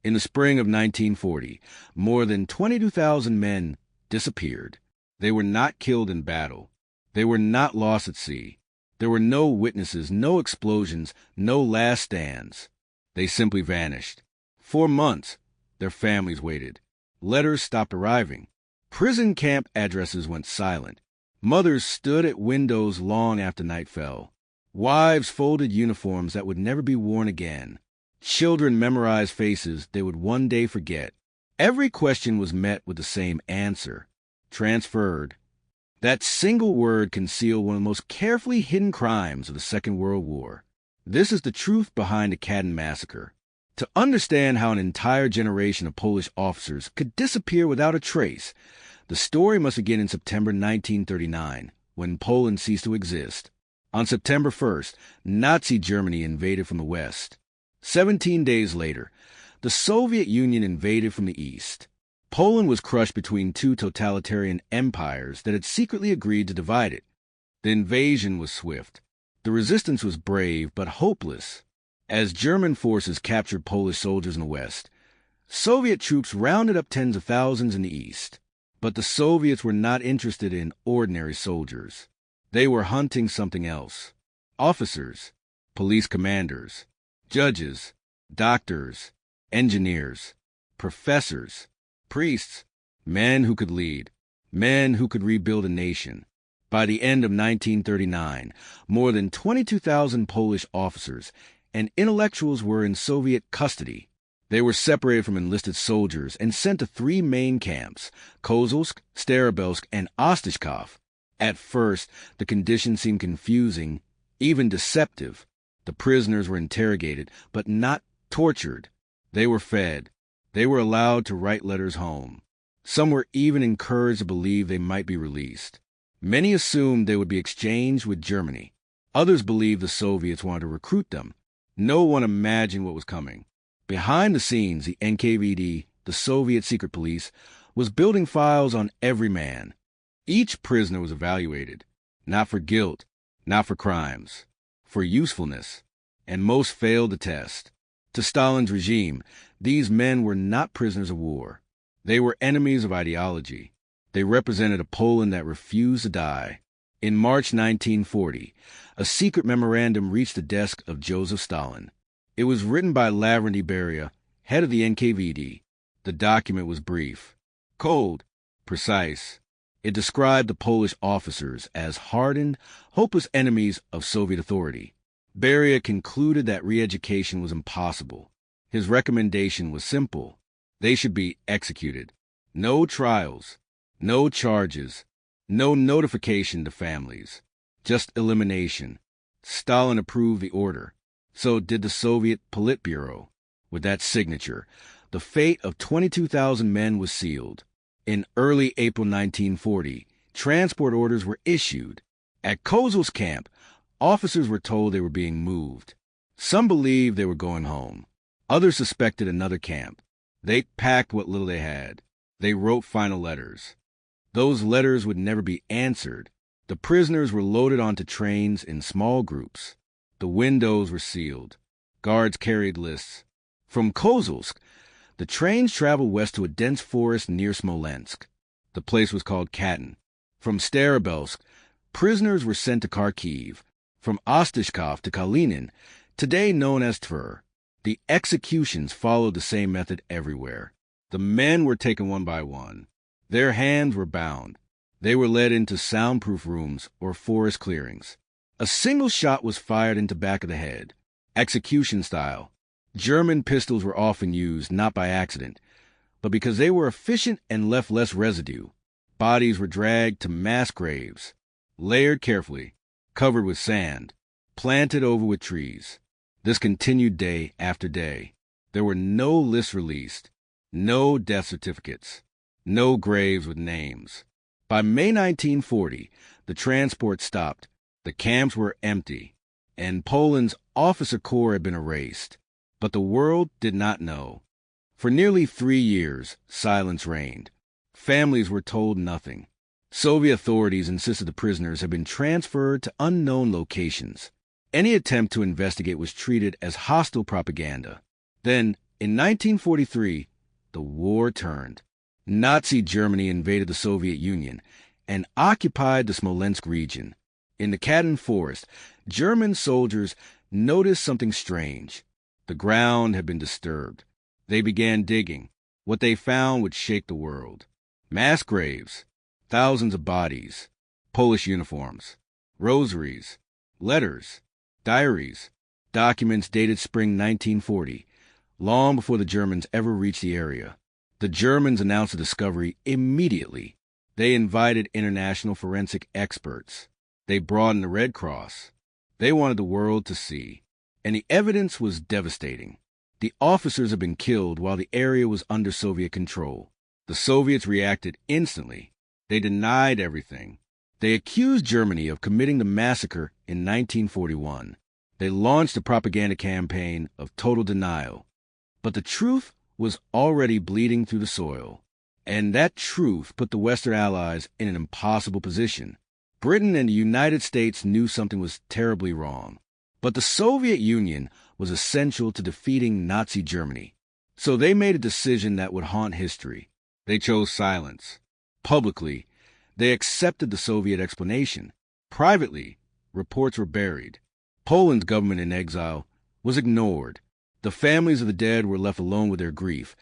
In the spring of 1940, more than 22,000 men disappeared. They were not killed in battle. They were not lost at sea. There were no witnesses, no explosions, no last stands. They simply vanished. For months, their families waited. Letters stopped arriving. Prison camp addresses went silent. Mothers stood at windows long after night fell. Wives folded uniforms that would never be worn again. Children memorized faces they would one day forget. Every question was met with the same answer: transferred. That single word concealed one of the most carefully hidden crimes of the Second World War. This is the truth behind the Katyn Massacre. To understand how an entire generation of Polish officers could disappear without a trace, the story must begin in September 1939, when Poland ceased to exist. On September 1st, Nazi Germany invaded from the west. 17 days later, the Soviet Union invaded from the east. Poland was crushed between two totalitarian empires that had secretly agreed to divide it. The invasion was swift. The resistance was brave but hopeless. As German forces captured Polish soldiers in the west, Soviet troops rounded up tens of thousands in the east. But the Soviets were not interested in ordinary soldiers. They were hunting something else: officers, police commanders, judges, doctors, engineers, professors, priests, men who could lead, men who could rebuild a nation. By the end of 1939, more than 22,000 Polish officers and intellectuals were in Soviet custody. They were separated from enlisted soldiers and sent to three main camps: Kozulsk, Starobelsk, and Ostashkov. At first, the conditions seemed confusing, even deceptive. The prisoners were interrogated, but not tortured. They were fed. They were allowed to write letters home. Some were even encouraged to believe they might be released. Many assumed they would be exchanged with Germany. Others believed the Soviets wanted to recruit them. No one imagined what was coming. Behind the scenes, the NKVD, the Soviet secret police, was building files on every man. Each prisoner was evaluated, not for guilt, not for crimes, for usefulness, and most failed the test. To Stalin's regime, these men were not prisoners of war. They were enemies of ideology. They represented a Poland that refused to die. In March 1940, a secret memorandum reached the desk of Joseph Stalin. It was written by Lavrentiy Beria, head of the NKVD. The document was brief, cold, precise. It described the Polish officers as hardened, hopeless enemies of Soviet authority. Beria concluded that re-education was impossible. His recommendation was simple: they should be executed. No trials, no charges, no notification to families, just elimination. Stalin approved the order. So did the Soviet Politburo. With that signature, the fate of 22,000 men was sealed. In early April 1940, transport orders were issued. At Kozul's camp, officers were told they were being moved. Some believed they were going home. Others suspected another camp. They packed what little they had. They wrote final letters. Those letters would never be answered. The prisoners were loaded onto trains in small groups. The windows were sealed. Guards carried lists. From Kozulsk, the trains traveled west to a dense forest near Smolensk. The place was called Katyn. From Starobelsk, prisoners were sent to Kharkiv. From Ostashkov to Kalinin, today known as Tver. The executions followed the same method everywhere. The men were taken one by one. Their hands were bound. They were led into soundproof rooms or forest clearings. A single shot was fired into the back of the head, execution style. German pistols were often used, not by accident, but because they were efficient and left less residue. Bodies were dragged to mass graves, layered carefully, covered with sand, planted over with trees. This continued day after day. There were no lists released, no death certificates, no graves with names. By May 1940, the transport stopped. The camps were empty, and Poland's officer corps had been erased. But the world did not know. For nearly 3 years, silence reigned. Families were told nothing. Soviet authorities insisted the prisoners had been transferred to unknown locations. Any attempt to investigate was treated as hostile propaganda. Then, In 1943, the war turned. Nazi Germany invaded the Soviet Union and occupied the Smolensk region. In the Katyn Forest, German soldiers noticed something strange. The ground had been disturbed. They began digging. What they found would shake the world. Mass graves, thousands of bodies, Polish uniforms, rosaries, letters, diaries, documents dated spring 1940, long before the Germans ever reached the area. The Germans announced the discovery immediately. They invited international forensic experts. They brought in the Red Cross. They wanted the world to see. And the evidence was devastating. The officers had been killed while the area was under Soviet control. The Soviets reacted instantly. They denied everything. They accused Germany of committing the massacre in 1941. They launched a propaganda campaign of total denial. But the truth was already bleeding through the soil. And that truth put the Western Allies in an impossible position. Britain and the United States knew something was terribly wrong. But the Soviet Union was essential to defeating Nazi Germany. So they made a decision that would haunt history. They chose silence. Publicly, they accepted the Soviet explanation. Privately, reports were buried. Poland's government in exile was ignored. The families of the dead were left alone with their grief,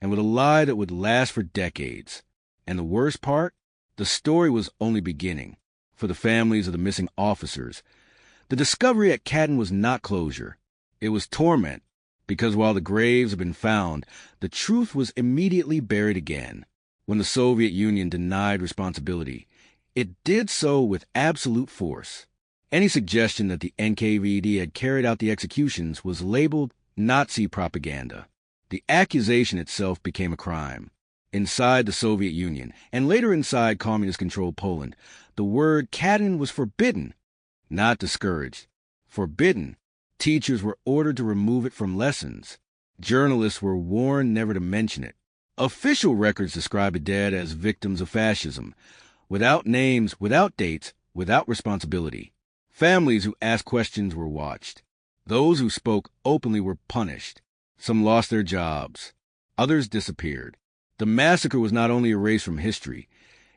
and with a lie that would last for decades. And the worst part? The story was only beginning. For the families of the missing officers, the discovery at Katyn was not closure. It was torment, because while the graves had been found, the truth was immediately buried again. When the Soviet Union denied responsibility, it did so with absolute force. Any suggestion that the NKVD had carried out the executions was labeled Nazi propaganda. The accusation itself became a crime. Inside the Soviet Union, and later inside communist-controlled Poland, the word Katyn was forbidden, not discouraged. Forbidden. Teachers were ordered to remove it from lessons. Journalists were warned never to mention it. Official records describe the dead as victims of fascism, without names, without dates, without responsibility. Families who asked questions were watched. Those who spoke openly were punished. Some lost their jobs. Others disappeared. The massacre was not only erased from history,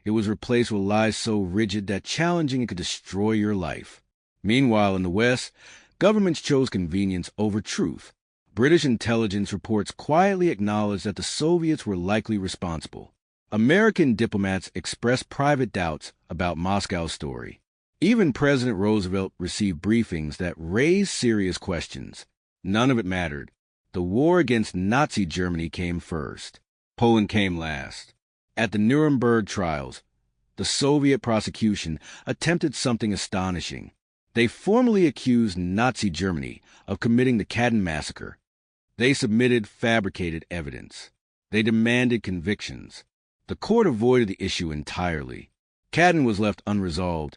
it was replaced with lies so rigid that challenging it could destroy your life. Meanwhile, in the West, governments chose convenience over truth. British intelligence reports quietly acknowledged that the Soviets were likely responsible. American diplomats expressed private doubts about Moscow's story. Even President Roosevelt received briefings that raised serious questions. None of it mattered. The war against Nazi Germany came first. Poland came last. At the Nuremberg trials, the Soviet prosecution attempted something astonishing. They formally accused Nazi Germany of committing the Katyn Massacre. They submitted fabricated evidence. They demanded convictions. The court avoided the issue entirely. Katyn was left unresolved,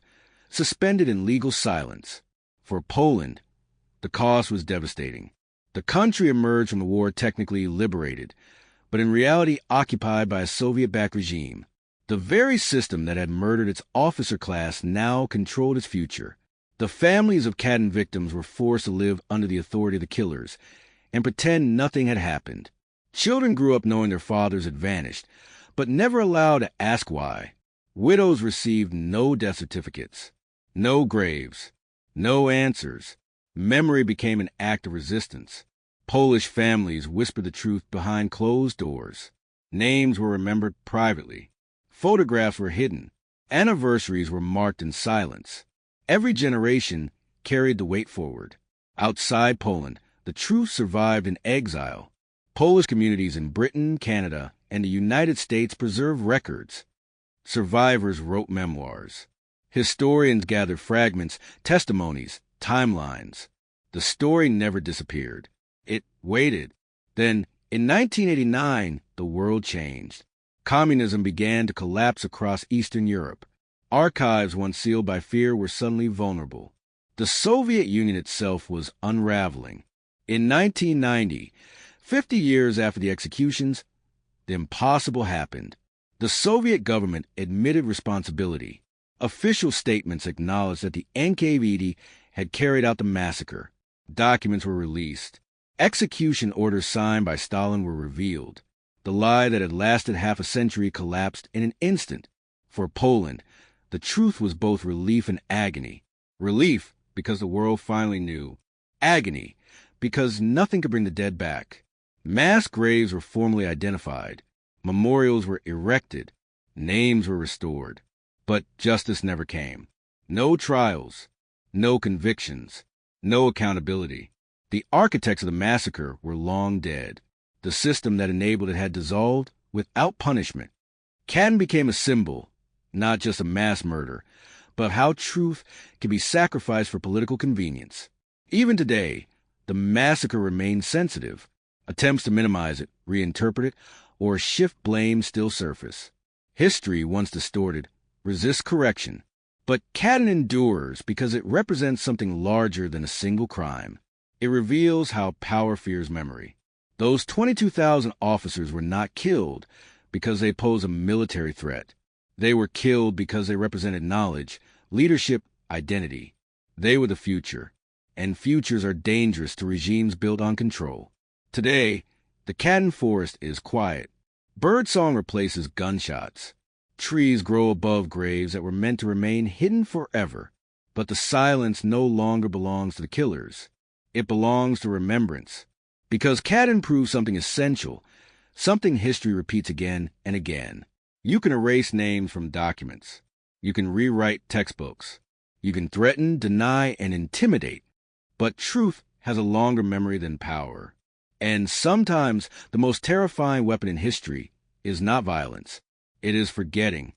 suspended in legal silence. For Poland, the cost was devastating. The country emerged from the war technically liberated, but in reality occupied by a Soviet-backed regime. The very system that had murdered its officer class now controlled its future. The families of Katyn victims were forced to live under the authority of the killers and pretend nothing had happened. Children grew up knowing their fathers had vanished, but never allowed to ask why. Widows received no death certificates, no graves, no answers. Memory became an act of resistance. Polish families whispered the truth behind closed doors. Names were remembered privately. Photographs were hidden. Anniversaries were marked in silence. Every generation carried the weight forward. Outside Poland, the truth survived in exile. Polish communities in Britain, Canada, and the United States preserved records. Survivors wrote memoirs. Historians gathered fragments, testimonies, timelines. The story never disappeared. It waited. Then, in 1989, the world changed. Communism began to collapse across Eastern Europe. Archives once sealed by fear were suddenly vulnerable. The Soviet Union itself was unraveling. In 1990, 50 years after the executions, the impossible happened. The Soviet government admitted responsibility. Official statements acknowledged that the NKVD had carried out the massacre. Documents were released. Execution orders signed by Stalin were revealed. The lie that had lasted half a century collapsed in an instant. For Poland, the truth was both relief and agony. Relief, because the world finally knew. Agony, because nothing could bring the dead back. Mass graves were formally identified. Memorials were erected. Names were restored. But justice never came. No trials. No convictions. No accountability. The architects of the massacre were long dead. The system that enabled it had dissolved without punishment. Katyn became a symbol, not just a mass murder, but how truth can be sacrificed for political convenience. Even today, the massacre remains sensitive. Attempts to minimize it, reinterpret it, or shift blame still surface. History, once distorted, resists correction. But Katyn endures because it represents something larger than a single crime. It reveals how power fears memory. Those 22,000 officers were not killed because they pose a military threat. They were killed because they represented knowledge, leadership, identity. They were the future, and futures are dangerous to regimes built on control. Today, the Katyn Forest is quiet. Birdsong replaces gunshots. Trees grow above graves that were meant to remain hidden forever. But the silence no longer belongs to the killers. It belongs to remembrance. Because Katyn proves something essential, something history repeats again and again. You can erase names from documents. You can rewrite textbooks. You can threaten, deny, and intimidate. But truth has a longer memory than power. And sometimes the most terrifying weapon in history is not violence. It is forgetting.